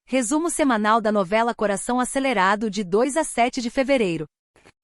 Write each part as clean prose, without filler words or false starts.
Resumo semanal da novela Coração Acelerado de 2 a 7 de fevereiro.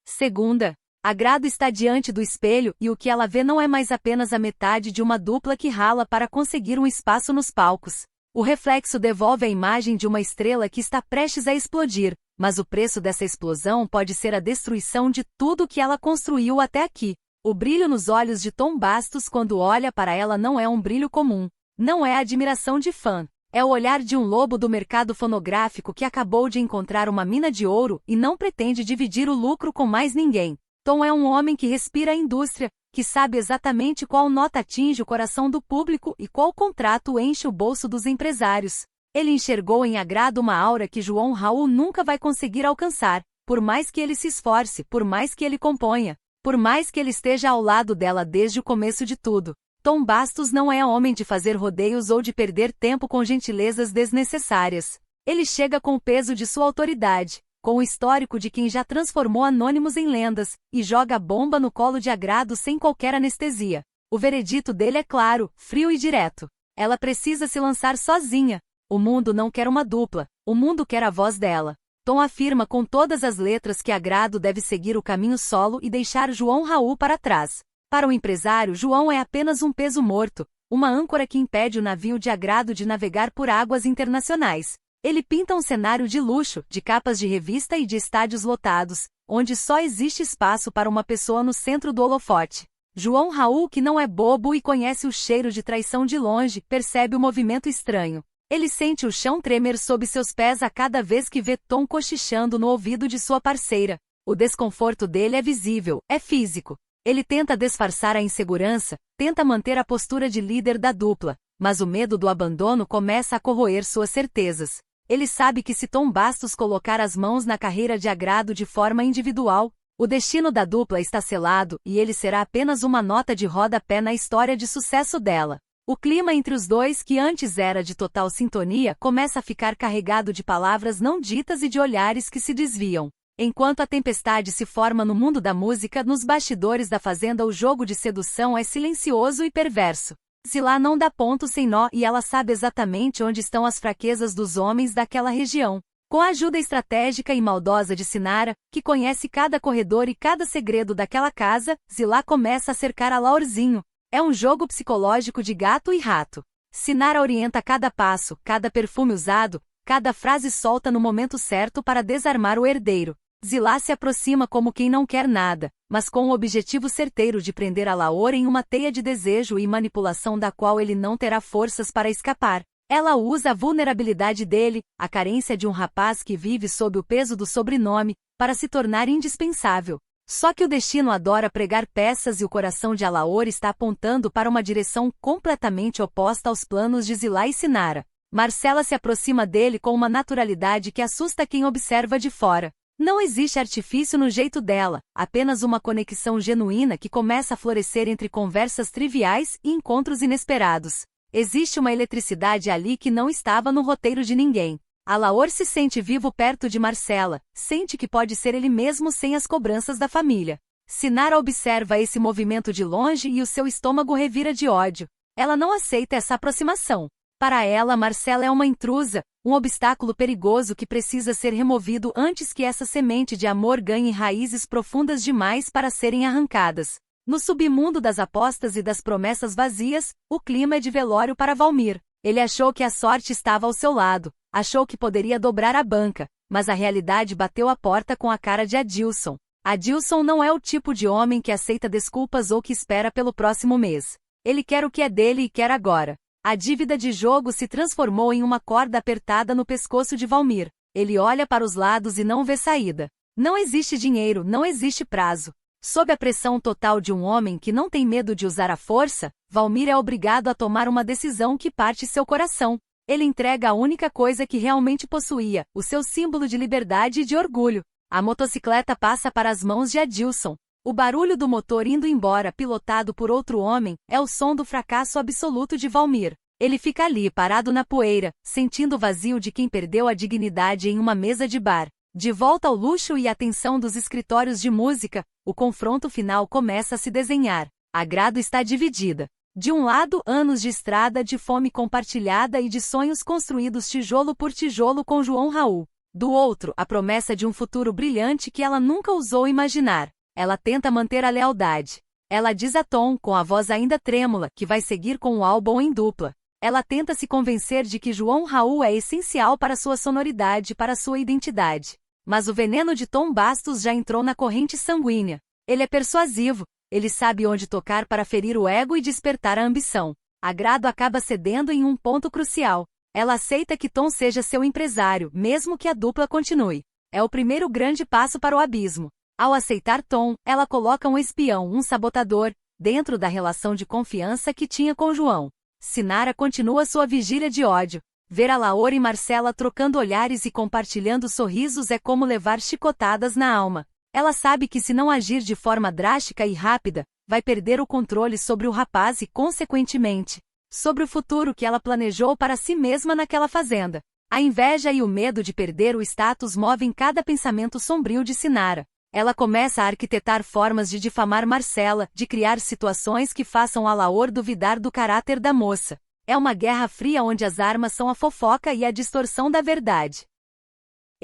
Segunda. Agrado está diante do espelho e o que ela vê não é mais apenas a metade de uma dupla que rala para conseguir um espaço nos palcos. O reflexo devolve a imagem de uma estrela que está prestes a explodir, mas o preço dessa explosão pode ser a destruição de tudo que ela construiu até aqui. O brilho nos olhos de Tom Bastos quando olha para ela não é um brilho comum. Não é a admiração de fã. É o olhar de um lobo do mercado fonográfico que acabou de encontrar uma mina de ouro e não pretende dividir o lucro com mais ninguém. Tom é um homem que respira a indústria, que sabe exatamente qual nota atinge o coração do público e qual contrato enche o bolso dos empresários. Ele enxergou em Agrado uma aura que João Raul nunca vai conseguir alcançar, por mais que ele se esforce, por mais que ele componha, por mais que ele esteja ao lado dela desde o começo de tudo. Tom Bastos não é homem de fazer rodeios ou de perder tempo com gentilezas desnecessárias. Ele chega com o peso de sua autoridade, com o histórico de quem já transformou anônimos em lendas, e joga a bomba no colo de Agrado sem qualquer anestesia. O veredito dele é claro, frio e direto. Ela precisa se lançar sozinha. O mundo não quer uma dupla, o mundo quer a voz dela. Tom afirma com todas as letras que Agrado deve seguir o caminho solo e deixar João Raul para trás. Para o empresário, João é apenas um peso morto, uma âncora que impede o navio de Agrado de navegar por águas internacionais. Ele pinta um cenário de luxo, de capas de revista e de estádios lotados, onde só existe espaço para uma pessoa no centro do holofote. João Raul, que não é bobo e conhece o cheiro de traição de longe, percebe o movimento estranho. Ele sente o chão tremer sob seus pés a cada vez que vê Tom cochichando no ouvido de sua parceira. O desconforto dele é visível, é físico. Ele tenta disfarçar a insegurança, tenta manter a postura de líder da dupla, mas o medo do abandono começa a corroer suas certezas. Ele sabe que se Tom Bastos colocar as mãos na carreira de Agrado de forma individual, o destino da dupla está selado e ele será apenas uma nota de rodapé na história de sucesso dela. O clima entre os dois, que antes era de total sintonia, começa a ficar carregado de palavras não ditas e de olhares que se desviam. Enquanto a tempestade se forma no mundo da música, nos bastidores da fazenda o jogo de sedução é silencioso e perverso. Zilá não dá ponto sem nó e ela sabe exatamente onde estão as fraquezas dos homens daquela região. Com a ajuda estratégica e maldosa de Sinara, que conhece cada corredor e cada segredo daquela casa, Zilá começa a cercar a Laurzinho. É um jogo psicológico de gato e rato. Sinara orienta cada passo, cada perfume usado, cada frase solta no momento certo para desarmar o herdeiro. Zilá se aproxima como quem não quer nada, mas com o objetivo certeiro de prender a Laor em uma teia de desejo e manipulação da qual ele não terá forças para escapar. Ela usa a vulnerabilidade dele, a carência de um rapaz que vive sob o peso do sobrenome, para se tornar indispensável. Só que o destino adora pregar peças e o coração de Alaor está apontando para uma direção completamente oposta aos planos de Zilá e Sinara. Marcela se aproxima dele com uma naturalidade que assusta quem observa de fora. Não existe artifício no jeito dela, apenas uma conexão genuína que começa a florescer entre conversas triviais e encontros inesperados. Existe uma eletricidade ali que não estava no roteiro de ninguém. Alaor se sente vivo perto de Marcela, sente que pode ser ele mesmo sem as cobranças da família. Sinara observa esse movimento de longe e o seu estômago revira de ódio. Ela não aceita essa aproximação. Para ela, Marcela é uma intrusa, um obstáculo perigoso que precisa ser removido antes que essa semente de amor ganhe raízes profundas demais para serem arrancadas. No submundo das apostas e das promessas vazias, o clima é de velório para Valmir. Ele achou que a sorte estava ao seu lado, achou que poderia dobrar a banca, mas a realidade bateu a porta com a cara de Adilson. Adilson não é o tipo de homem que aceita desculpas ou que espera pelo próximo mês. Ele quer o que é dele e quer agora. A dívida de jogo se transformou em uma corda apertada no pescoço de Valmir. Ele olha para os lados e não vê saída. Não existe dinheiro, não existe prazo. Sob a pressão total de um homem que não tem medo de usar a força, Valmir é obrigado a tomar uma decisão que parte seu coração. Ele entrega a única coisa que realmente possuía, o seu símbolo de liberdade e de orgulho. A motocicleta passa para as mãos de Adilson. O barulho do motor indo embora, pilotado por outro homem, é o som do fracasso absoluto de Valmir. Ele fica ali, parado na poeira, sentindo o vazio de quem perdeu a dignidade em uma mesa de bar. De volta ao luxo e à tensão dos escritórios de música, o confronto final começa a se desenhar. Agrado está dividida. De um lado, anos de estrada, de fome compartilhada e de sonhos construídos tijolo por tijolo com João Raul. Do outro, a promessa de um futuro brilhante que ela nunca ousou imaginar. Ela tenta manter a lealdade. Ela diz a Tom, com a voz ainda trêmula, que vai seguir com o álbum em dupla. Ela tenta se convencer de que João Raul é essencial para sua sonoridade, para sua identidade. Mas o veneno de Tom Bastos já entrou na corrente sanguínea. Ele é persuasivo. Ele sabe onde tocar para ferir o ego e despertar a ambição. Agrado acaba cedendo em um ponto crucial. Ela aceita que Tom seja seu empresário, mesmo que a dupla continue. É o primeiro grande passo para o abismo. Ao aceitar Tom, ela coloca um espião, um sabotador, dentro da relação de confiança que tinha com João. Sinara continua sua vigília de ódio. Ver a Laura e Marcela trocando olhares e compartilhando sorrisos é como levar chicotadas na alma. Ela sabe que se não agir de forma drástica e rápida, vai perder o controle sobre o rapaz e, consequentemente, sobre o futuro que ela planejou para si mesma naquela fazenda. A inveja e o medo de perder o status movem cada pensamento sombrio de Sinara. Ela começa a arquitetar formas de difamar Marcela, de criar situações que façam a Laura duvidar do caráter da moça. É uma guerra fria onde as armas são a fofoca e a distorção da verdade.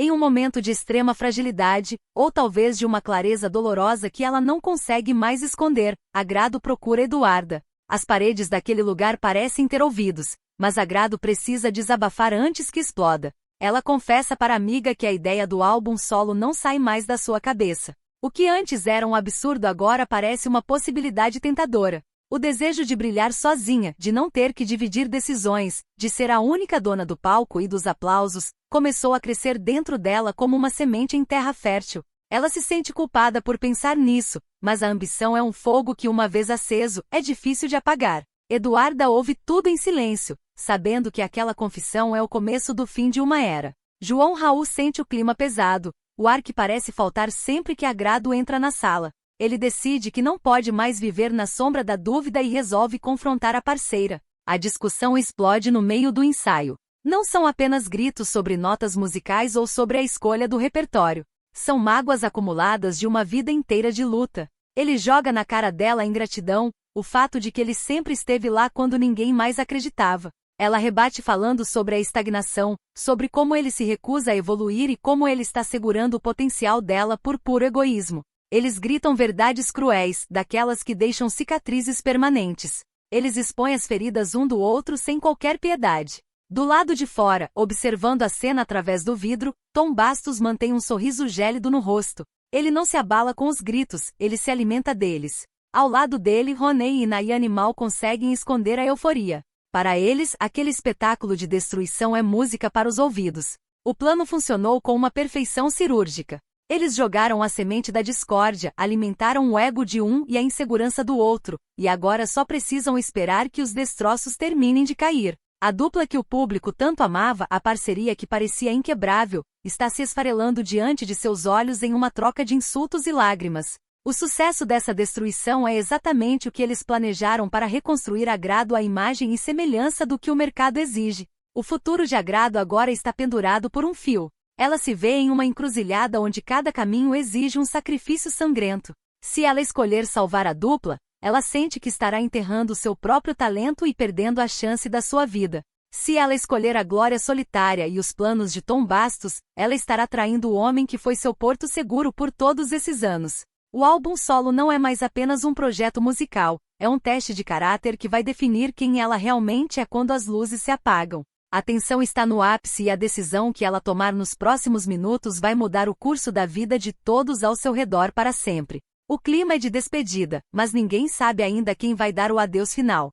Em um momento de extrema fragilidade, ou talvez de uma clareza dolorosa que ela não consegue mais esconder, Agrado procura Eduarda. As paredes daquele lugar parecem ter ouvidos, mas Agrado precisa desabafar antes que exploda. Ela confessa para a amiga que a ideia do álbum solo não sai mais da sua cabeça. O que antes era um absurdo agora parece uma possibilidade tentadora. O desejo de brilhar sozinha, de não ter que dividir decisões, de ser a única dona do palco e dos aplausos, começou a crescer dentro dela como uma semente em terra fértil. Ela se sente culpada por pensar nisso, mas a ambição é um fogo que, uma vez aceso, é difícil de apagar. Eduarda ouve tudo em silêncio, sabendo que aquela confissão é o começo do fim de uma era. João Raul sente o clima pesado, o ar que parece faltar sempre que Agrado entra na sala. Ele decide que não pode mais viver na sombra da dúvida e resolve confrontar a parceira. A discussão explode no meio do ensaio. Não são apenas gritos sobre notas musicais ou sobre a escolha do repertório. São mágoas acumuladas de uma vida inteira de luta. Ele joga na cara dela a ingratidão, o fato de que ele sempre esteve lá quando ninguém mais acreditava. Ela rebate falando sobre a estagnação, sobre como ele se recusa a evoluir e como ele está segurando o potencial dela por puro egoísmo. Eles gritam verdades cruéis, daquelas que deixam cicatrizes permanentes. Eles expõem as feridas um do outro sem qualquer piedade. Do lado de fora, observando a cena através do vidro, Tom Bastos mantém um sorriso gélido no rosto. Ele não se abala com os gritos, ele se alimenta deles. Ao lado dele, Ronei e Nayane mal conseguem esconder a euforia. Para eles, aquele espetáculo de destruição é música para os ouvidos. O plano funcionou com uma perfeição cirúrgica. Eles jogaram a semente da discórdia, alimentaram o ego de um e a insegurança do outro, e agora só precisam esperar que os destroços terminem de cair. A dupla que o público tanto amava, a parceria que parecia inquebrável, está se esfarelando diante de seus olhos em uma troca de insultos e lágrimas. O sucesso dessa destruição é exatamente o que eles planejaram para reconstruir Agrado à imagem e semelhança do que o mercado exige. O futuro de Agrado agora está pendurado por um fio. Ela se vê em uma encruzilhada onde cada caminho exige um sacrifício sangrento. Se ela escolher salvar a dupla, ela sente que estará enterrando seu próprio talento e perdendo a chance da sua vida. Se ela escolher a glória solitária e os planos de Tom Bastos, ela estará traindo o homem que foi seu porto seguro por todos esses anos. O álbum solo não é mais apenas um projeto musical, é um teste de caráter que vai definir quem ela realmente é quando as luzes se apagam. A tensão está no ápice e a decisão que ela tomar nos próximos minutos vai mudar o curso da vida de todos ao seu redor para sempre. O clima é de despedida, mas ninguém sabe ainda quem vai dar o adeus final.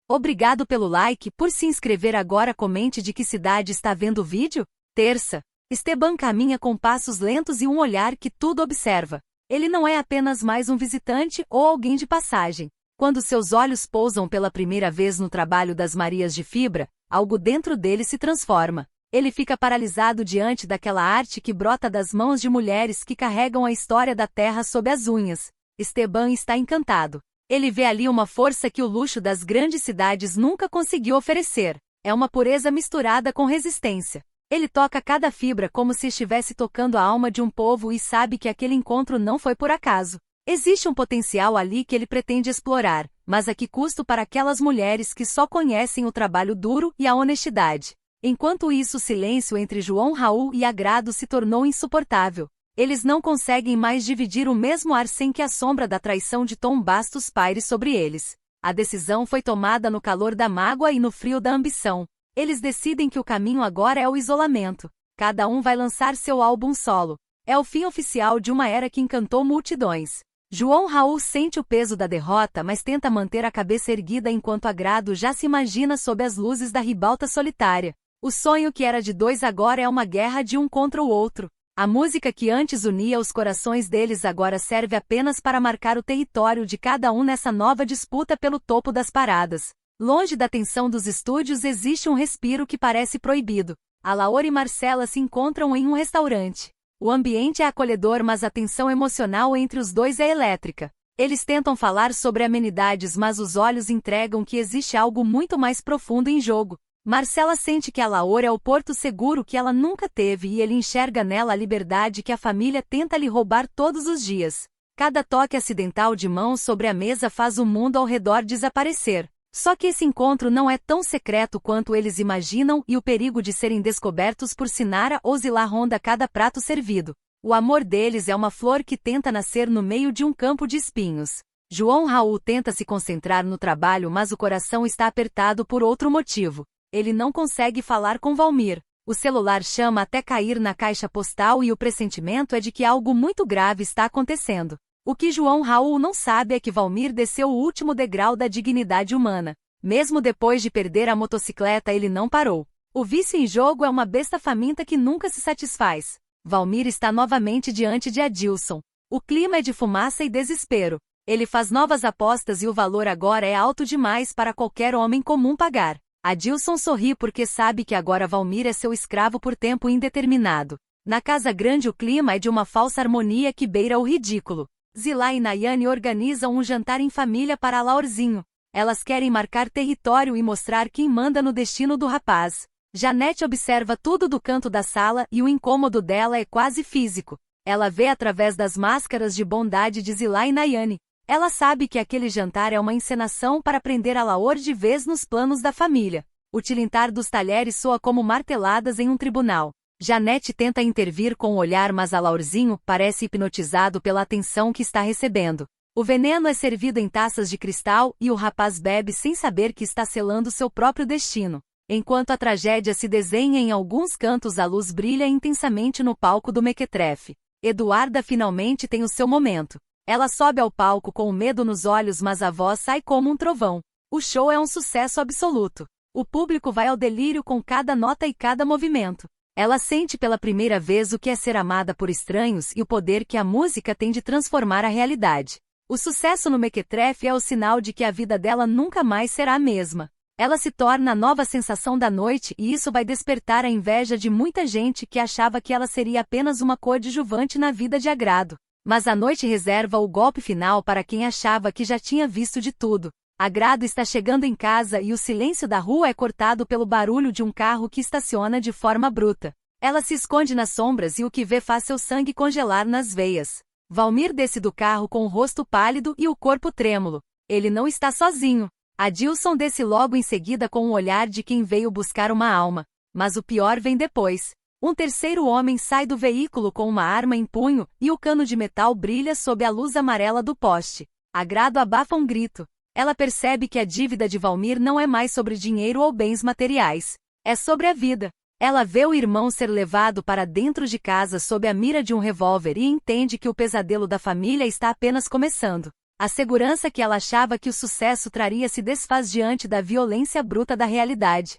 Obrigado pelo like, por se inscrever agora, comente de que cidade está vendo o vídeo. Terça. Esteban caminha com passos lentos e um olhar que tudo observa. Ele não é apenas mais um visitante ou alguém de passagem. Quando seus olhos pousam pela primeira vez no trabalho das Marias de Fibra, algo dentro dele se transforma. Ele fica paralisado diante daquela arte que brota das mãos de mulheres que carregam a história da terra sob as unhas. Esteban está encantado. Ele vê ali uma força que o luxo das grandes cidades nunca conseguiu oferecer. É uma pureza misturada com resistência. Ele toca cada fibra como se estivesse tocando a alma de um povo e sabe que aquele encontro não foi por acaso. Existe um potencial ali que ele pretende explorar, mas a que custo para aquelas mulheres que só conhecem o trabalho duro e a honestidade. Enquanto isso, o silêncio entre João Raul e Agrado se tornou insuportável. Eles não conseguem mais dividir o mesmo ar sem que a sombra da traição de Tom Bastos paire sobre eles. A decisão foi tomada no calor da mágoa e no frio da ambição. Eles decidem que o caminho agora é o isolamento. Cada um vai lançar seu álbum solo. É o fim oficial de uma era que encantou multidões. João Raul sente o peso da derrota, mas tenta manter a cabeça erguida enquanto Agrado já se imagina sob as luzes da ribalta solitária. O sonho que era de dois agora é uma guerra de um contra o outro. A música que antes unia os corações deles agora serve apenas para marcar o território de cada um nessa nova disputa pelo topo das paradas. Longe da tensão dos estúdios existe um respiro que parece proibido. Alaor e Marcela se encontram em um restaurante. O ambiente é acolhedor, mas a tensão emocional entre os dois é elétrica. Eles tentam falar sobre amenidades, mas os olhos entregam que existe algo muito mais profundo em jogo. Marcela sente que Alaor é o porto seguro que ela nunca teve e ele enxerga nela a liberdade que a família tenta lhe roubar todos os dias. Cada toque acidental de mão sobre a mesa faz o mundo ao redor desaparecer. Só que esse encontro não é tão secreto quanto eles imaginam e o perigo de serem descobertos por Sinara ou Zilá ronda cada prato servido. O amor deles é uma flor que tenta nascer no meio de um campo de espinhos. João Raul tenta se concentrar no trabalho, mas o coração está apertado por outro motivo. Ele não consegue falar com Valmir. O celular chama até cair na caixa postal e o pressentimento é de que algo muito grave está acontecendo. O que João Raul não sabe é que Valmir desceu o último degrau da dignidade humana. Mesmo depois de perder a motocicleta, ele não parou. O vício em jogo é uma besta faminta que nunca se satisfaz. Valmir está novamente diante de Adilson. O clima é de fumaça e desespero. Ele faz novas apostas e o valor agora é alto demais para qualquer homem comum pagar. Adilson sorri porque sabe que agora Valmir é seu escravo por tempo indeterminado. Na casa grande o clima é de uma falsa harmonia que beira o ridículo. Zilá e Nayane organizam um jantar em família para Alaorzinho. Elas querem marcar território e mostrar quem manda no destino do rapaz. Janete observa tudo do canto da sala e o incômodo dela é quase físico. Ela vê através das máscaras de bondade de Zilá e Nayane. Ela sabe que aquele jantar é uma encenação para prender Alaor de vez nos planos da família. O tilintar dos talheres soa como marteladas em um tribunal. Janete tenta intervir com o olhar, mas Alaorzinho parece hipnotizado pela atenção que está recebendo. O veneno é servido em taças de cristal e o rapaz bebe sem saber que está selando seu próprio destino. Enquanto a tragédia se desenha em alguns cantos, a luz brilha intensamente no palco do Mequetrefe. Eduarda finalmente tem o seu momento. Ela sobe ao palco com o medo nos olhos, mas a voz sai como um trovão. O show é um sucesso absoluto. O público vai ao delírio com cada nota e cada movimento. Ela sente pela primeira vez o que é ser amada por estranhos e o poder que a música tem de transformar a realidade. O sucesso no Mequetrefe é o sinal de que a vida dela nunca mais será a mesma. Ela se torna a nova sensação da noite e isso vai despertar a inveja de muita gente que achava que ela seria apenas uma coadjuvante na vida de Agrado. Mas a noite reserva o golpe final para quem achava que já tinha visto de tudo. Agrado está chegando em casa e o silêncio da rua é cortado pelo barulho de um carro que estaciona de forma bruta. Ela se esconde nas sombras e o que vê faz seu sangue congelar nas veias. Valmir desce do carro com o rosto pálido e o corpo trêmulo. Ele não está sozinho. Adilson desce logo em seguida com o olhar de quem veio buscar uma alma. Mas o pior vem depois. Um terceiro homem sai do veículo com uma arma em punho, e o cano de metal brilha sob a luz amarela do poste. Agrado abafa um grito. Ela percebe que a dívida de Valmir não é mais sobre dinheiro ou bens materiais. É sobre a vida. Ela vê o irmão ser levado para dentro de casa sob a mira de um revólver e entende que o pesadelo da família está apenas começando. A segurança que ela achava que o sucesso traria se desfaz diante da violência bruta da realidade.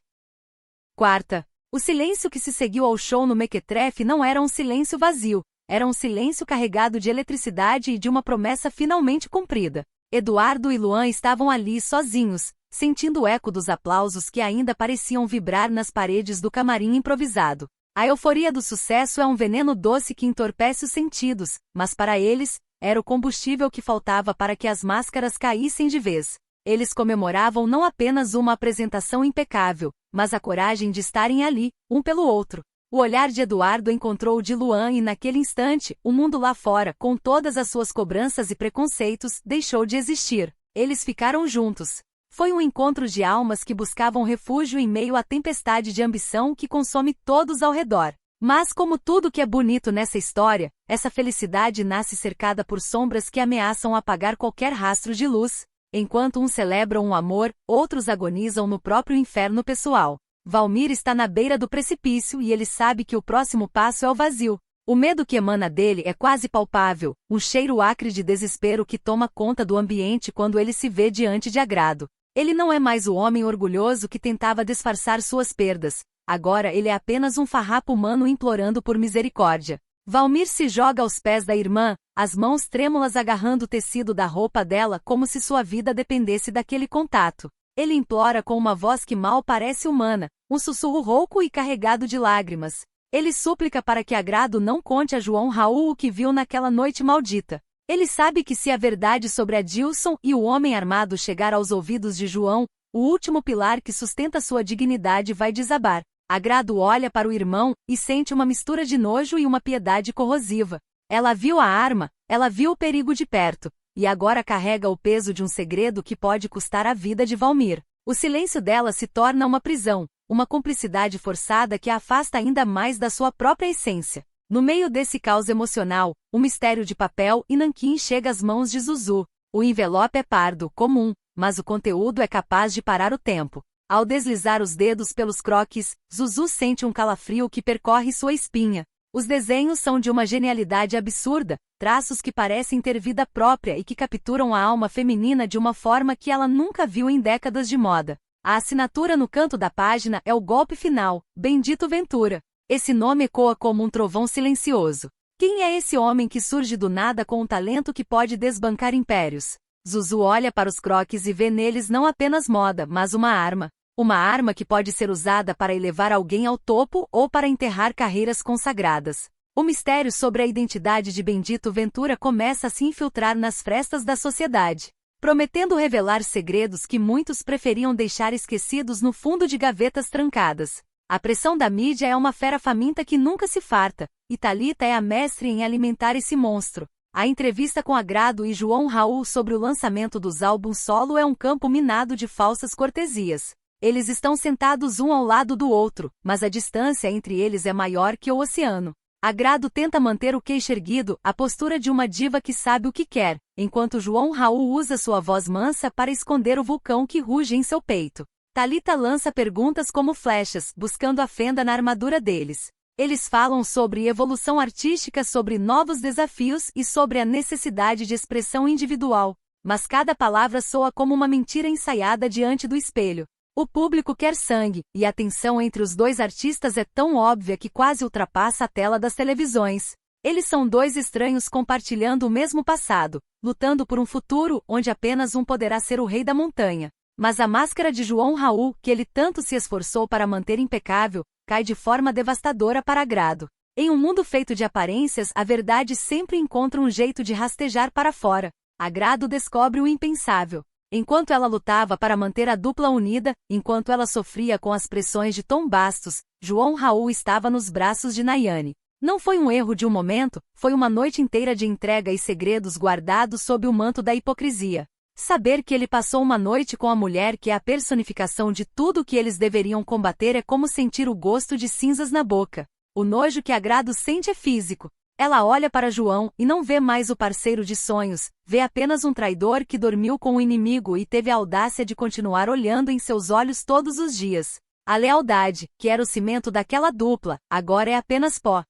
Quarta. O silêncio que se seguiu ao show no Mequetrefe não era um silêncio vazio, era um silêncio carregado de eletricidade e de uma promessa finalmente cumprida. Eduardo e Luan estavam ali sozinhos, sentindo o eco dos aplausos que ainda pareciam vibrar nas paredes do camarim improvisado. A euforia do sucesso é um veneno doce que entorpece os sentidos, mas para eles, era o combustível que faltava para que as máscaras caíssem de vez. Eles comemoravam não apenas uma apresentação impecável, mas a coragem de estarem ali, um pelo outro. O olhar de Eduardo encontrou o de Luan e naquele instante, o mundo lá fora, com todas as suas cobranças e preconceitos, deixou de existir. Eles ficaram juntos. Foi um encontro de almas que buscavam refúgio em meio à tempestade de ambição que consome todos ao redor. Mas como tudo que é bonito nessa história, essa felicidade nasce cercada por sombras que ameaçam apagar qualquer rastro de luz. Enquanto uns celebram um amor, outros agonizam no próprio inferno pessoal. Valmir está na beira do precipício e ele sabe que o próximo passo é o vazio. O medo que emana dele é quase palpável, um cheiro acre de desespero que toma conta do ambiente quando ele se vê diante de Agrado. Ele não é mais o homem orgulhoso que tentava disfarçar suas perdas. Agora ele é apenas um farrapo humano implorando por misericórdia. Valmir se joga aos pés da irmã, as mãos trêmulas agarrando o tecido da roupa dela como se sua vida dependesse daquele contato. Ele implora com uma voz que mal parece humana, um sussurro rouco e carregado de lágrimas. Ele suplica para que Agrado não conte a João Raul o que viu naquela noite maldita. Ele sabe que se a verdade sobre Adilson e o homem armado chegar aos ouvidos de João, o último pilar que sustenta sua dignidade vai desabar. Agrado olha para o irmão e sente uma mistura de nojo e uma piedade corrosiva. Ela viu a arma, ela viu o perigo de perto, e agora carrega o peso de um segredo que pode custar a vida de Valmir. O silêncio dela se torna uma prisão, uma cumplicidade forçada que a afasta ainda mais da sua própria essência. No meio desse caos emocional, um mistério de papel e nanquim chega às mãos de Zuzu. O envelope é pardo, comum, mas o conteúdo é capaz de parar o tempo. Ao deslizar os dedos pelos croques, Zuzu sente um calafrio que percorre sua espinha. Os desenhos são de uma genialidade absurda, traços que parecem ter vida própria e que capturam a alma feminina de uma forma que ela nunca viu em décadas de moda. A assinatura no canto da página é o golpe final, Bendito Ventura. Esse nome ecoa como um trovão silencioso. Quem é esse homem que surge do nada com um talento que pode desbancar impérios? Zuzu olha para os croques e vê neles não apenas moda, mas uma arma. Uma arma que pode ser usada para elevar alguém ao topo ou para enterrar carreiras consagradas. O mistério sobre a identidade de Bendito Ventura começa a se infiltrar nas frestas da sociedade, prometendo revelar segredos que muitos preferiam deixar esquecidos no fundo de gavetas trancadas. A pressão da mídia é uma fera faminta que nunca se farta, e Thalita é a mestre em alimentar esse monstro. A entrevista com Agrado e João Raul sobre o lançamento dos álbuns solo é um campo minado de falsas cortesias. Eles estão sentados um ao lado do outro, mas a distância entre eles é maior que o oceano. Agrado tenta manter o queixo erguido, a postura de uma diva que sabe o que quer, enquanto João Raul usa sua voz mansa para esconder o vulcão que ruge em seu peito. Thalita lança perguntas como flechas, buscando a fenda na armadura deles. Eles falam sobre evolução artística, sobre novos desafios e sobre a necessidade de expressão individual. Mas cada palavra soa como uma mentira ensaiada diante do espelho. O público quer sangue, e a tensão entre os dois artistas é tão óbvia que quase ultrapassa a tela das televisões. Eles são dois estranhos compartilhando o mesmo passado, lutando por um futuro onde apenas um poderá ser o rei da montanha. Mas a máscara de João Raul, que ele tanto se esforçou para manter impecável, cai de forma devastadora para Agrado. Em um mundo feito de aparências, a verdade sempre encontra um jeito de rastejar para fora. Agrado descobre o impensável. Enquanto ela lutava para manter a dupla unida, enquanto ela sofria com as pressões de Tom Bastos, João Raul estava nos braços de Nayane. Não foi um erro de um momento, foi uma noite inteira de entrega e segredos guardados sob o manto da hipocrisia. Saber que ele passou uma noite com a mulher que é a personificação de tudo o que eles deveriam combater é como sentir o gosto de cinzas na boca. O nojo que Agrado sente é físico. Ela olha para João e não vê mais o parceiro de sonhos, vê apenas um traidor que dormiu com o inimigo e teve a audácia de continuar olhando em seus olhos todos os dias. A lealdade, que era o cimento daquela dupla, agora é apenas pó.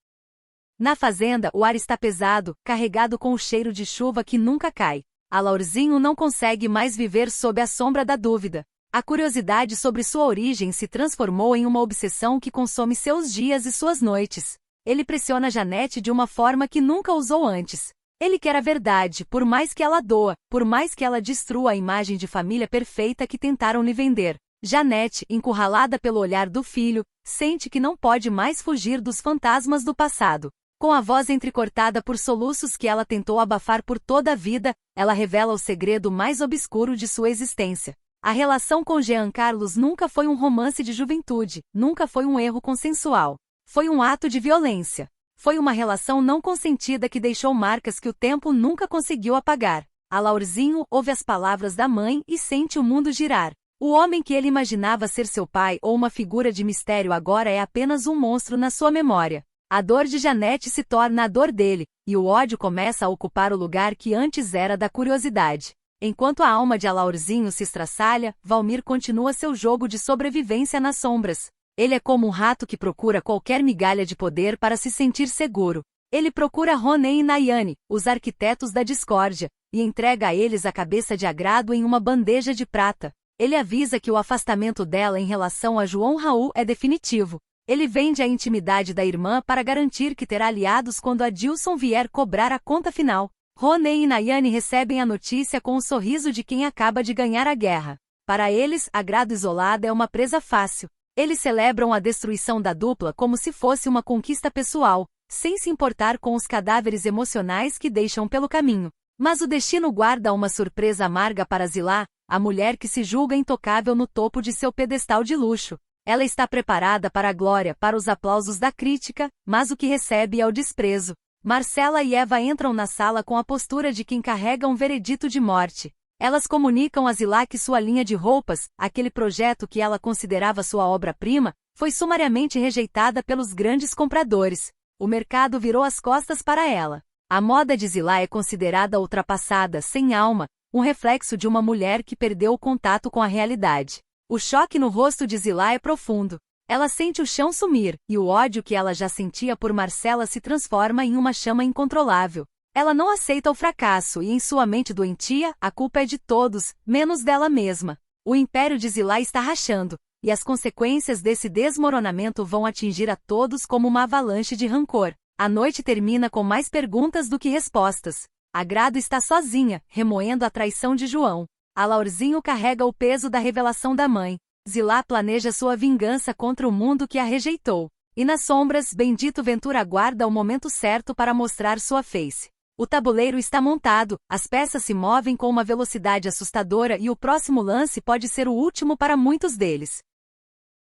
Na fazenda, o ar está pesado, carregado com o cheiro de chuva que nunca cai. A Laurzinho não consegue mais viver sob a sombra da dúvida. A curiosidade sobre sua origem se transformou em uma obsessão que consome seus dias e suas noites. Ele pressiona Janete de uma forma que nunca usou antes. Ele quer a verdade, por mais que ela doa, por mais que ela destrua a imagem de família perfeita que tentaram lhe vender. Janete, encurralada pelo olhar do filho, sente que não pode mais fugir dos fantasmas do passado. Com a voz entrecortada por soluços que ela tentou abafar por toda a vida, ela revela o segredo mais obscuro de sua existência. A relação com Jean Carlos nunca foi um romance de juventude, nunca foi um erro consensual. Foi um ato de violência. Foi uma relação não consentida que deixou marcas que o tempo nunca conseguiu apagar. Alaurzinho ouve as palavras da mãe e sente o mundo girar. O homem que ele imaginava ser seu pai ou uma figura de mistério agora é apenas um monstro na sua memória. A dor de Janete se torna a dor dele, e o ódio começa a ocupar o lugar que antes era da curiosidade. Enquanto a alma de Alaurzinho se estraçalha, Valmir continua seu jogo de sobrevivência nas sombras. Ele é como um rato que procura qualquer migalha de poder para se sentir seguro. Ele procura Ronen e Nayane, os arquitetos da discórdia, e entrega a eles a cabeça de Agrado em uma bandeja de prata. Ele avisa que o afastamento dela em relação a João Raul é definitivo. Ele vende a intimidade da irmã para garantir que terá aliados quando Adilson vier cobrar a conta final. Ronen e Nayane recebem a notícia com o sorriso de quem acaba de ganhar a guerra. Para eles, Agrado isolada é uma presa fácil. Eles celebram a destruição da dupla como se fosse uma conquista pessoal, sem se importar com os cadáveres emocionais que deixam pelo caminho. Mas o destino guarda uma surpresa amarga para Zilá, a mulher que se julga intocável no topo de seu pedestal de luxo. Ela está preparada para a glória, para os aplausos da crítica, mas o que recebe é o desprezo. Marcela e Eva entram na sala com a postura de quem carrega um veredito de morte. Elas comunicam a Zilá que sua linha de roupas, aquele projeto que ela considerava sua obra-prima, foi sumariamente rejeitada pelos grandes compradores. O mercado virou as costas para ela. A moda de Zilá é considerada ultrapassada, sem alma, um reflexo de uma mulher que perdeu o contato com a realidade. O choque no rosto de Zilá é profundo. Ela sente o chão sumir, e o ódio que ela já sentia por Marcela se transforma em uma chama incontrolável. Ela não aceita o fracasso e em sua mente doentia, a culpa é de todos, menos dela mesma. O império de Zilá está rachando, e as consequências desse desmoronamento vão atingir a todos como uma avalanche de rancor. A noite termina com mais perguntas do que respostas. Agrado está sozinha, remoendo a traição de João. Alaurzinho carrega o peso da revelação da mãe. Zilá planeja sua vingança contra o mundo que a rejeitou. E nas sombras, Bendito Ventura aguarda o momento certo para mostrar sua face. O tabuleiro está montado, as peças se movem com uma velocidade assustadora e o próximo lance pode ser o último para muitos deles.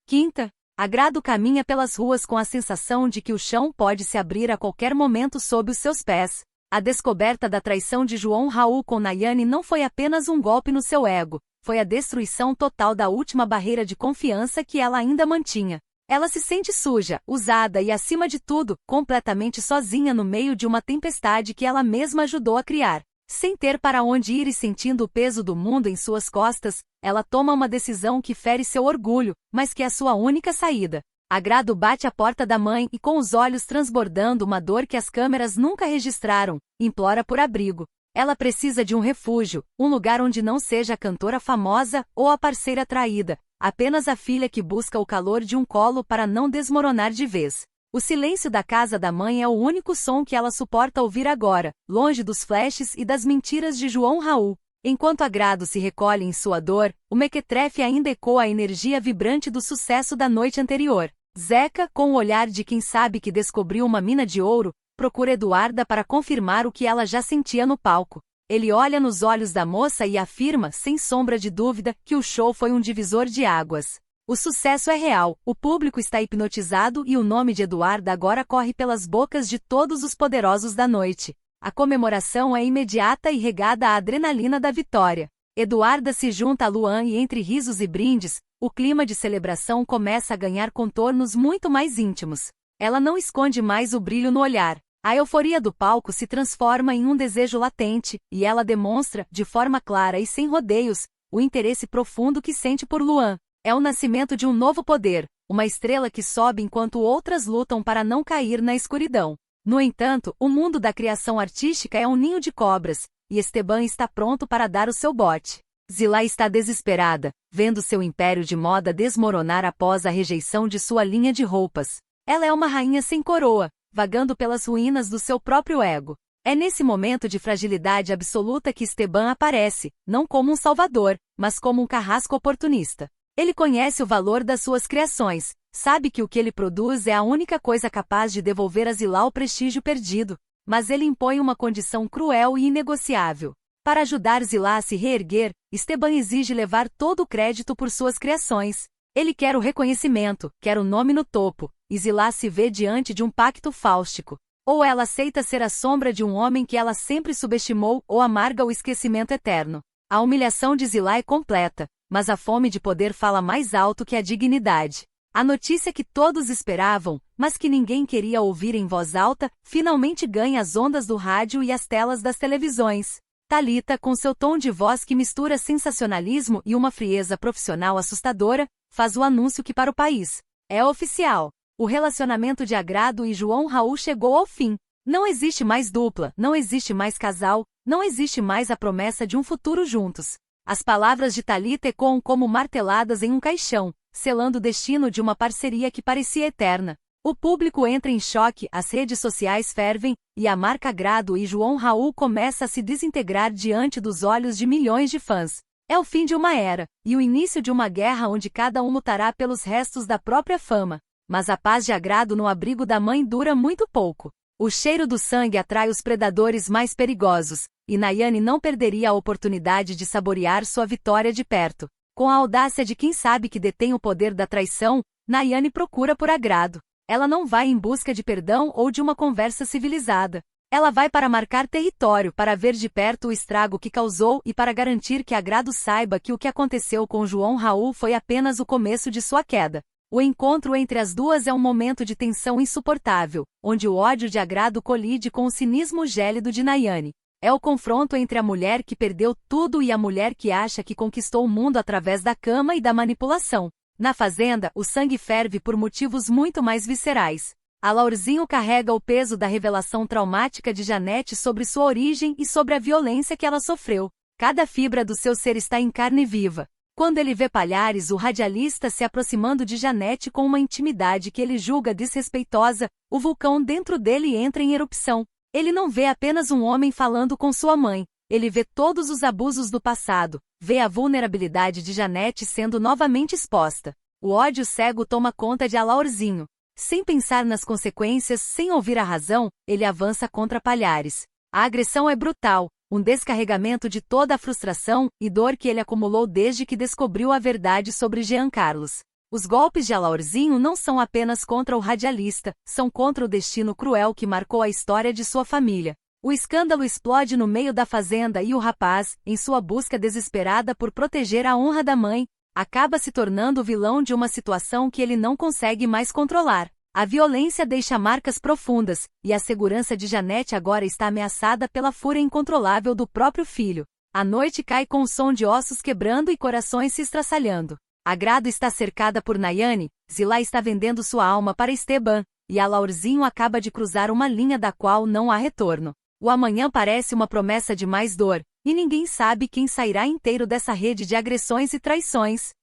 Quinta. Agrado caminha pelas ruas com a sensação de que o chão pode se abrir a qualquer momento sob os seus pés. A descoberta da traição de João Raul com Nayane não foi apenas um golpe no seu ego, foi a destruição total da última barreira de confiança que ela ainda mantinha. Ela se sente suja, usada e, acima de tudo, completamente sozinha no meio de uma tempestade que ela mesma ajudou a criar. Sem ter para onde ir e sentindo o peso do mundo em suas costas, ela toma uma decisão que fere seu orgulho, mas que é sua única saída. Agrado bate à porta da mãe e, com os olhos transbordando uma dor que as câmeras nunca registraram, implora por abrigo. Ela precisa de um refúgio, um lugar onde não seja a cantora famosa ou a parceira traída, apenas a filha que busca o calor de um colo para não desmoronar de vez. O silêncio da casa da mãe é o único som que ela suporta ouvir agora, longe dos flashes e das mentiras de João Raul. Enquanto Agrado se recolhe em sua dor, o mequetrefe ainda ecoa a energia vibrante do sucesso da noite anterior. Zeca, com o olhar de quem sabe que descobriu uma mina de ouro, procura Eduarda para confirmar o que ela já sentia no palco. Ele olha nos olhos da moça e afirma, sem sombra de dúvida, que o show foi um divisor de águas. O sucesso é real, o público está hipnotizado e o nome de Eduarda agora corre pelas bocas de todos os poderosos da noite. A comemoração é imediata e regada à adrenalina da vitória. Eduarda se junta a Luan e, entre risos e brindes, o clima de celebração começa a ganhar contornos muito mais íntimos. Ela não esconde mais o brilho no olhar. A euforia do palco se transforma em um desejo latente, e ela demonstra, de forma clara e sem rodeios, o interesse profundo que sente por Luan. É o nascimento de um novo poder, uma estrela que sobe enquanto outras lutam para não cair na escuridão. No entanto, o mundo da criação artística é um ninho de cobras, e Esteban está pronto para dar o seu bote. Zilá está desesperada, vendo seu império de moda desmoronar após a rejeição de sua linha de roupas. Ela é uma rainha sem coroa, vagando pelas ruínas do seu próprio ego. É nesse momento de fragilidade absoluta que Esteban aparece, não como um salvador, mas como um carrasco oportunista. Ele conhece o valor das suas criações, sabe que o que ele produz é a única coisa capaz de devolver a Zilá o prestígio perdido, mas ele impõe uma condição cruel e inegociável. Para ajudar Zilá a se reerguer, Esteban exige levar todo o crédito por suas criações. Ele quer o reconhecimento, quer o nome no topo, e Zilá se vê diante de um pacto fáustico. Ou ela aceita ser a sombra de um homem que ela sempre subestimou ou amarga o esquecimento eterno. A humilhação de Zilá é completa, mas a fome de poder fala mais alto que a dignidade. A notícia que todos esperavam, mas que ninguém queria ouvir em voz alta, finalmente ganha as ondas do rádio e as telas das televisões. Thalita, com seu tom de voz que mistura sensacionalismo e uma frieza profissional assustadora, faz o anúncio que para o país é oficial. O relacionamento de Agrado e João Raul chegou ao fim. Não existe mais dupla, não existe mais casal, não existe mais a promessa de um futuro juntos. As palavras de Thalita ecoam como marteladas em um caixão, selando o destino de uma parceria que parecia eterna. O público entra em choque, as redes sociais fervem, e a marca Agrado e João Raul começa a se desintegrar diante dos olhos de milhões de fãs. É o fim de uma era, e o início de uma guerra onde cada um lutará pelos restos da própria fama. Mas a paz de Agrado no abrigo da mãe dura muito pouco. O cheiro do sangue atrai os predadores mais perigosos, e Nayane não perderia a oportunidade de saborear sua vitória de perto. Com a audácia de quem sabe que detém o poder da traição, Nayane procura por Agrado. Ela não vai em busca de perdão ou de uma conversa civilizada. Ela vai para marcar território, para ver de perto o estrago que causou e para garantir que Agrado saiba que o que aconteceu com João Raul foi apenas o começo de sua queda. O encontro entre as duas é um momento de tensão insuportável, onde o ódio de Agrado colide com o cinismo gélido de Nayane. É o confronto entre a mulher que perdeu tudo e a mulher que acha que conquistou o mundo através da cama e da manipulação. Na fazenda, o sangue ferve por motivos muito mais viscerais. A Laurzinho carrega o peso da revelação traumática de Janete sobre sua origem e sobre a violência que ela sofreu. Cada fibra do seu ser está em carne viva. Quando ele vê Palhares, o radialista, se aproximando de Janete com uma intimidade que ele julga desrespeitosa, o vulcão dentro dele entra em erupção. Ele não vê apenas um homem falando com sua mãe, ele vê todos os abusos do passado, vê a vulnerabilidade de Janete sendo novamente exposta. O ódio cego toma conta de Alaorzinho. Sem pensar nas consequências, sem ouvir a razão, ele avança contra Palhares. A agressão é brutal. Um descarregamento de toda a frustração e dor que ele acumulou desde que descobriu a verdade sobre Jean Carlos. Os golpes de Alaorzinho não são apenas contra o radialista, são contra o destino cruel que marcou a história de sua família. O escândalo explode no meio da fazenda e o rapaz, em sua busca desesperada por proteger a honra da mãe, acaba se tornando o vilão de uma situação que ele não consegue mais controlar. A violência deixa marcas profundas, e a segurança de Janete agora está ameaçada pela fúria incontrolável do próprio filho. A noite cai com o som de ossos quebrando e corações se estraçalhando. Agrado está cercada por Nayane, Zilá está vendendo sua alma para Esteban, e Alaorzinho acaba de cruzar uma linha da qual não há retorno. O amanhã parece uma promessa de mais dor, e ninguém sabe quem sairá inteiro dessa rede de agressões e traições.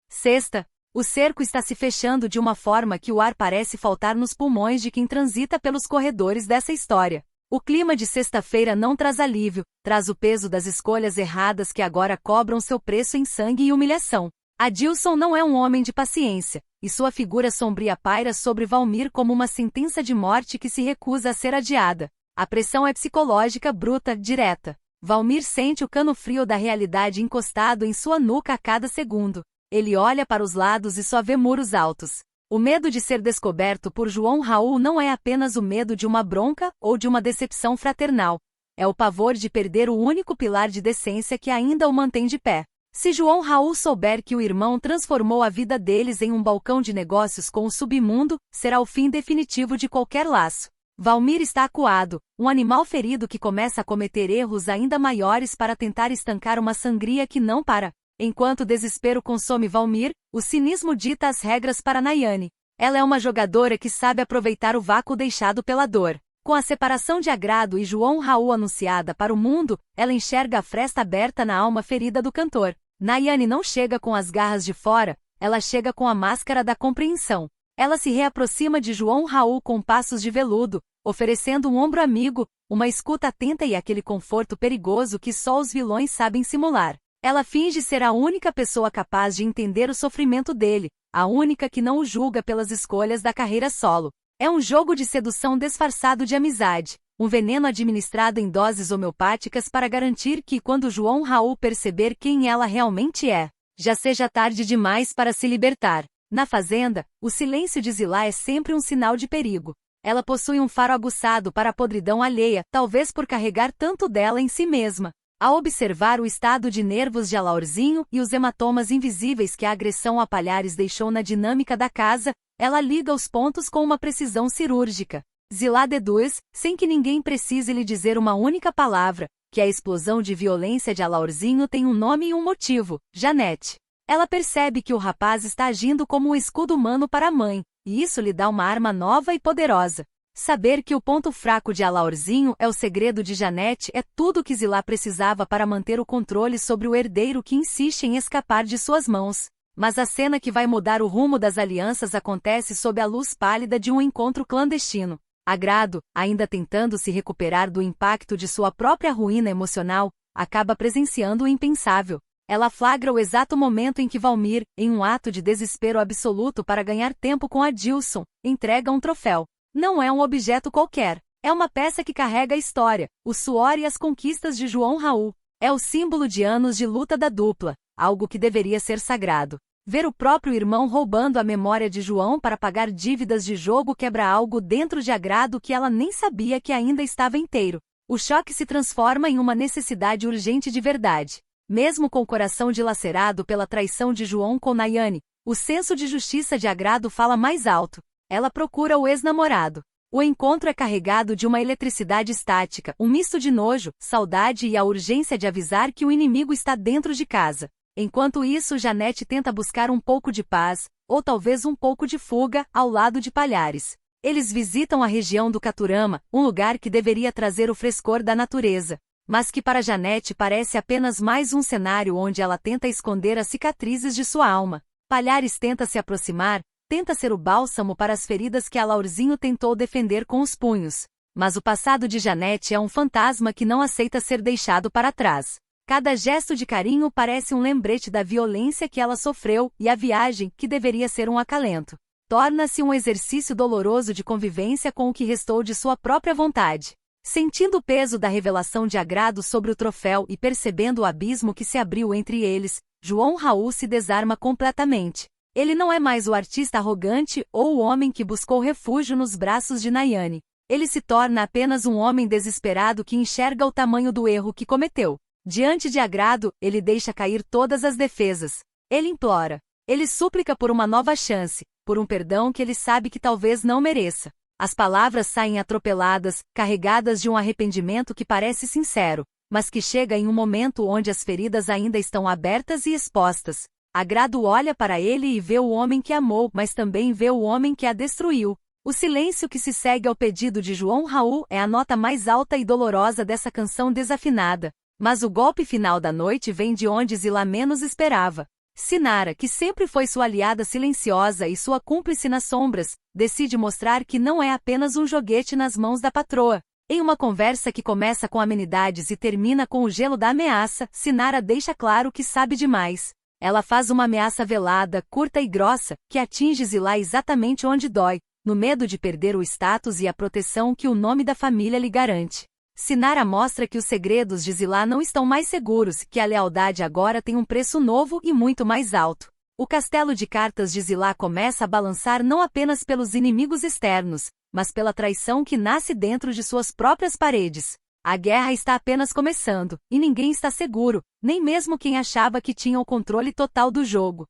Sexta. O cerco está se fechando de uma forma que o ar parece faltar nos pulmões de quem transita pelos corredores dessa história. O clima de sexta-feira não traz alívio, traz o peso das escolhas erradas que agora cobram seu preço em sangue e humilhação. Adilson não é um homem de paciência, e sua figura sombria paira sobre Valmir como uma sentença de morte que se recusa a ser adiada. A pressão é psicológica, bruta, direta. Valmir sente o cano frio da realidade encostado em sua nuca a cada segundo. Ele olha para os lados e só vê muros altos. O medo de ser descoberto por João Raul não é apenas o medo de uma bronca ou de uma decepção fraternal. É o pavor de perder o único pilar de decência que ainda o mantém de pé. Se João Raul souber que o irmão transformou a vida deles em um balcão de negócios com o submundo, será o fim definitivo de qualquer laço. Valmir está acuado, um animal ferido que começa a cometer erros ainda maiores para tentar estancar uma sangria que não para. Enquanto o desespero consome Valmir, o cinismo dita as regras para Nayane. Ela é uma jogadora que sabe aproveitar o vácuo deixado pela dor. Com a separação de Agrado e João Raul anunciada para o mundo, ela enxerga a fresta aberta na alma ferida do cantor. Nayane não chega com as garras de fora, ela chega com a máscara da compreensão. Ela se reaproxima de João Raul com passos de veludo, oferecendo um ombro amigo, uma escuta atenta e aquele conforto perigoso que só os vilões sabem simular. Ela finge ser a única pessoa capaz de entender o sofrimento dele, a única que não o julga pelas escolhas da carreira solo. É um jogo de sedução disfarçado de amizade, um veneno administrado em doses homeopáticas para garantir que, quando João Raul perceber quem ela realmente é, já seja tarde demais para se libertar. Na fazenda, o silêncio de Zilá é sempre um sinal de perigo. Ela possui um faro aguçado para a podridão alheia, talvez por carregar tanto dela em si mesma. Ao observar o estado de nervos de Alaorzinho e os hematomas invisíveis que a agressão a Palhares deixou na dinâmica da casa, ela liga os pontos com uma precisão cirúrgica. Zilá deduz, sem que ninguém precise lhe dizer uma única palavra, que a explosão de violência de Alaorzinho tem um nome e um motivo: Janete. Ela percebe que o rapaz está agindo como um escudo humano para a mãe, e isso lhe dá uma arma nova e poderosa. Saber que o ponto fraco de Alaorzinho é o segredo de Janete é tudo que Zilá precisava para manter o controle sobre o herdeiro que insiste em escapar de suas mãos. Mas a cena que vai mudar o rumo das alianças acontece sob a luz pálida de um encontro clandestino. Agrado, ainda tentando se recuperar do impacto de sua própria ruína emocional, acaba presenciando o impensável. Ela flagra o exato momento em que Valmir, em um ato de desespero absoluto para ganhar tempo com Adilson, entrega um troféu. Não é um objeto qualquer. É uma peça que carrega a história, o suor e as conquistas de João Raul. É o símbolo de anos de luta da dupla, algo que deveria ser sagrado. Ver o próprio irmão roubando a memória de João para pagar dívidas de jogo quebra algo dentro de Agrado que ela nem sabia que ainda estava inteiro. O choque se transforma em uma necessidade urgente de verdade. Mesmo com o coração dilacerado pela traição de João com Nayane, o senso de justiça de Agrado fala mais alto. Ela procura o ex-namorado. O encontro é carregado de uma eletricidade estática, um misto de nojo, saudade e a urgência de avisar que o inimigo está dentro de casa. Enquanto isso, Janete tenta buscar um pouco de paz, ou talvez um pouco de fuga, ao lado de Palhares. Eles visitam a região do Caturama, um lugar que deveria trazer o frescor da natureza, mas que para Janete parece apenas mais um cenário onde ela tenta esconder as cicatrizes de sua alma. Palhares tenta se aproximar, tenta ser o bálsamo para as feridas que Alaorzinho tentou defender com os punhos. Mas o passado de Janete é um fantasma que não aceita ser deixado para trás. Cada gesto de carinho parece um lembrete da violência que ela sofreu, e a viagem, que deveria ser um acalento, torna-se um exercício doloroso de convivência com o que restou de sua própria vontade. Sentindo o peso da revelação de Agrado sobre o troféu e percebendo o abismo que se abriu entre eles, João Raul se desarma completamente. Ele não é mais o artista arrogante ou o homem que buscou refúgio nos braços de Nayane. Ele se torna apenas um homem desesperado que enxerga o tamanho do erro que cometeu. Diante de Agrado, ele deixa cair todas as defesas. Ele implora. Ele súplica por uma nova chance, por um perdão que ele sabe que talvez não mereça. As palavras saem atropeladas, carregadas de um arrependimento que parece sincero, mas que chega em um momento onde as feridas ainda estão abertas e expostas. Agrado olha para ele e vê o homem que amou, mas também vê o homem que a destruiu. O silêncio que se segue ao pedido de João Raul é a nota mais alta e dolorosa dessa canção desafinada. Mas o golpe final da noite vem de onde Zilá menos esperava. Sinara, que sempre foi sua aliada silenciosa e sua cúmplice nas sombras, decide mostrar que não é apenas um joguete nas mãos da patroa. Em uma conversa que começa com amenidades e termina com o gelo da ameaça, Sinara deixa claro que sabe demais. Ela faz uma ameaça velada, curta e grossa, que atinge Zilá exatamente onde dói, no medo de perder o status e a proteção que o nome da família lhe garante. Sinara mostra que os segredos de Zilá não estão mais seguros, que a lealdade agora tem um preço novo e muito mais alto. O castelo de cartas de Zilá começa a balançar não apenas pelos inimigos externos, mas pela traição que nasce dentro de suas próprias paredes. A guerra está apenas começando, e ninguém está seguro, nem mesmo quem achava que tinha o controle total do jogo.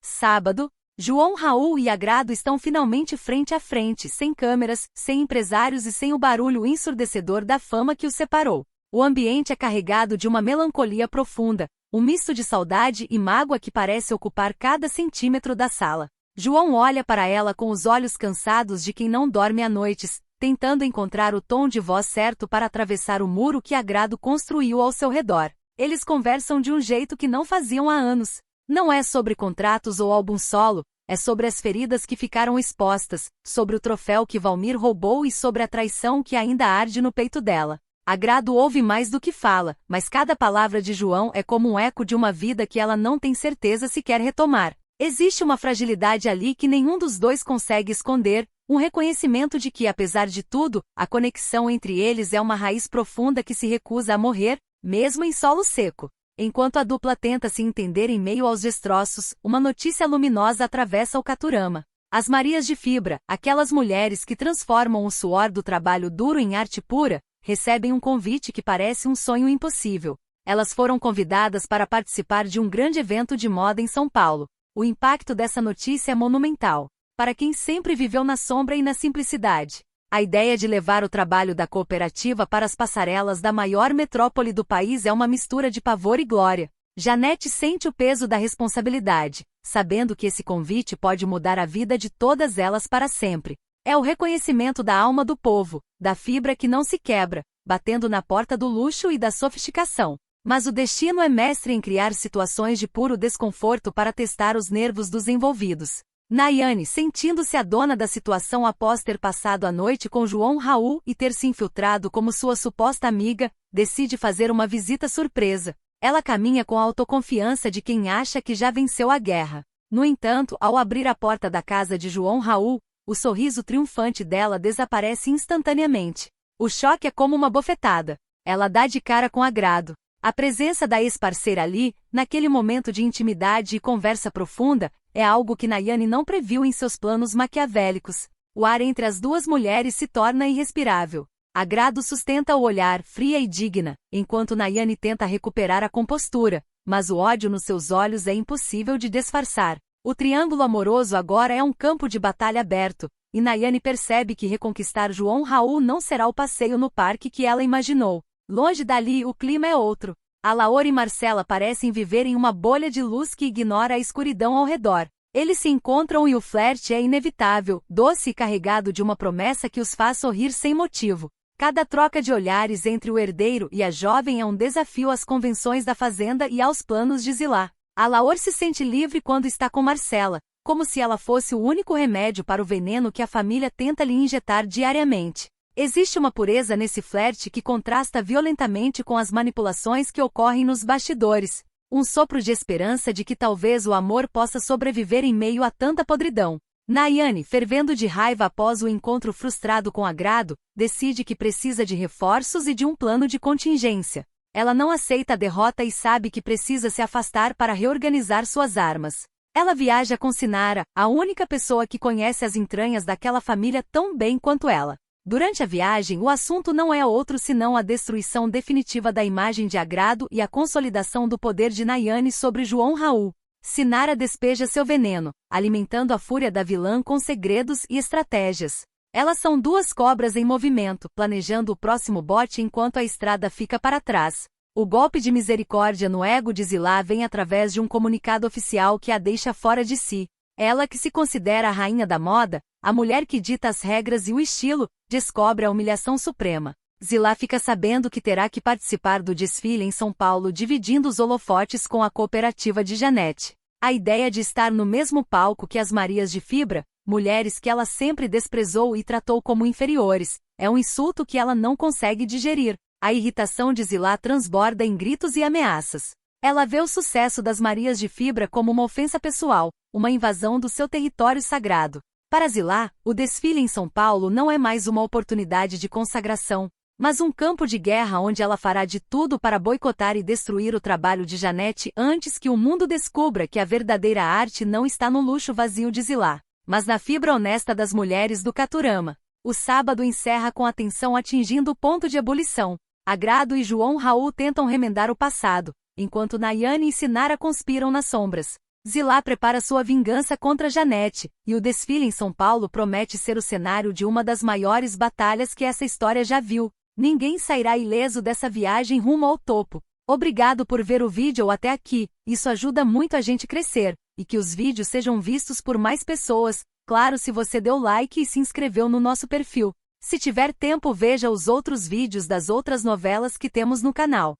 Sábado, João Raul e Agrado estão finalmente frente a frente, sem câmeras, sem empresários e sem o barulho ensurdecedor da fama que os separou. O ambiente é carregado de uma melancolia profunda, um misto de saudade e mágoa que parece ocupar cada centímetro da sala. João olha para ela com os olhos cansados de quem não dorme à noites, tentando encontrar o tom de voz certo para atravessar o muro que Agrado construiu ao seu redor. Eles conversam de um jeito que não faziam há anos. Não é sobre contratos ou álbum solo, é sobre as feridas que ficaram expostas, sobre o troféu que Valmir roubou e sobre a traição que ainda arde no peito dela. Agrado ouve mais do que fala, mas cada palavra de João é como um eco de uma vida que ela não tem certeza se quer retomar. Existe uma fragilidade ali que nenhum dos dois consegue esconder, um reconhecimento de que, apesar de tudo, a conexão entre eles é uma raiz profunda que se recusa a morrer, mesmo em solo seco. Enquanto a dupla tenta se entender em meio aos destroços, uma notícia luminosa atravessa o Caturama. As Marias de Fibra, aquelas mulheres que transformam o suor do trabalho duro em arte pura, recebem um convite que parece um sonho impossível. Elas foram convidadas para participar de um grande evento de moda em São Paulo. O impacto dessa notícia é monumental. Para quem sempre viveu na sombra e na simplicidade, a ideia de levar o trabalho da cooperativa para as passarelas da maior metrópole do país é uma mistura de pavor e glória. Janete sente o peso da responsabilidade, sabendo que esse convite pode mudar a vida de todas elas para sempre. É o reconhecimento da alma do povo, da fibra que não se quebra, batendo na porta do luxo e da sofisticação. Mas o destino é mestre em criar situações de puro desconforto para testar os nervos dos envolvidos. Nayane, sentindo-se a dona da situação após ter passado a noite com João Raul e ter se infiltrado como sua suposta amiga, decide fazer uma visita surpresa. Ela caminha com a autoconfiança de quem acha que já venceu a guerra. No entanto, ao abrir a porta da casa de João Raul, o sorriso triunfante dela desaparece instantaneamente. O choque é como uma bofetada. Ela dá de cara com agrado. A presença da ex-parceira ali, naquele momento de intimidade e conversa profunda, é algo que Nayane não previu em seus planos maquiavélicos. O ar entre as duas mulheres se torna irrespirável. Agrado sustenta o olhar, fria e digna, enquanto Nayane tenta recuperar a compostura, mas o ódio nos seus olhos é impossível de disfarçar. O triângulo amoroso agora é um campo de batalha aberto, e Nayane percebe que reconquistar João Raul não será o passeio no parque que ela imaginou. Longe dali, o clima é outro. Alaor e Marcela parecem viver em uma bolha de luz que ignora a escuridão ao redor. Eles se encontram e o flerte é inevitável, doce e carregado de uma promessa que os faz sorrir sem motivo. Cada troca de olhares entre o herdeiro e a jovem é um desafio às convenções da fazenda e aos planos de Zilá. Alaor se sente livre quando está com Marcela, como se ela fosse o único remédio para o veneno que a família tenta lhe injetar diariamente. Existe uma pureza nesse flerte que contrasta violentamente com as manipulações que ocorrem nos bastidores. Um sopro de esperança de que talvez o amor possa sobreviver em meio a tanta podridão. Nayane, fervendo de raiva após o encontro frustrado com Agrado, decide que precisa de reforços e de um plano de contingência. Ela não aceita a derrota e sabe que precisa se afastar para reorganizar suas armas. Ela viaja com Sinara, a única pessoa que conhece as entranhas daquela família tão bem quanto ela. Durante a viagem, o assunto não é outro senão a destruição definitiva da imagem de Agrado e a consolidação do poder de Nayane sobre João Raul. Sinara despeja seu veneno, alimentando a fúria da vilã com segredos e estratégias. Elas são duas cobras em movimento, planejando o próximo bote enquanto a estrada fica para trás. O golpe de misericórdia no ego de Zilá vem através de um comunicado oficial que a deixa fora de si. Ela, que se considera a rainha da moda, a mulher que dita as regras e o estilo, descobre a humilhação suprema. Zilá fica sabendo que terá que participar do desfile em São Paulo dividindo os holofotes com a cooperativa de Janete. A ideia de estar no mesmo palco que as Marias de Fibra, mulheres que ela sempre desprezou e tratou como inferiores, é um insulto que ela não consegue digerir. A irritação de Zilá transborda em gritos e ameaças. Ela vê o sucesso das Marias de Fibra como uma ofensa pessoal, uma invasão do seu território sagrado. Para Zilá, o desfile em São Paulo não é mais uma oportunidade de consagração, mas um campo de guerra onde ela fará de tudo para boicotar e destruir o trabalho de Janete antes que o mundo descubra que a verdadeira arte não está no luxo vazio de Zilá, mas na fibra honesta das mulheres do Caturama. O sábado encerra com a tensão atingindo o ponto de ebulição. Agrado e João Raul tentam remendar o passado, enquanto Nayane e Sinara conspiram nas sombras. Zilá prepara sua vingança contra Janete, e o desfile em São Paulo promete ser o cenário de uma das maiores batalhas que essa história já viu. Ninguém sairá ileso dessa viagem rumo ao topo. Obrigado por ver o vídeo até aqui, isso ajuda muito a gente crescer, e que os vídeos sejam vistos por mais pessoas, claro, se você deu like e se inscreveu no nosso perfil. Se tiver tempo, veja os outros vídeos das outras novelas que temos no canal.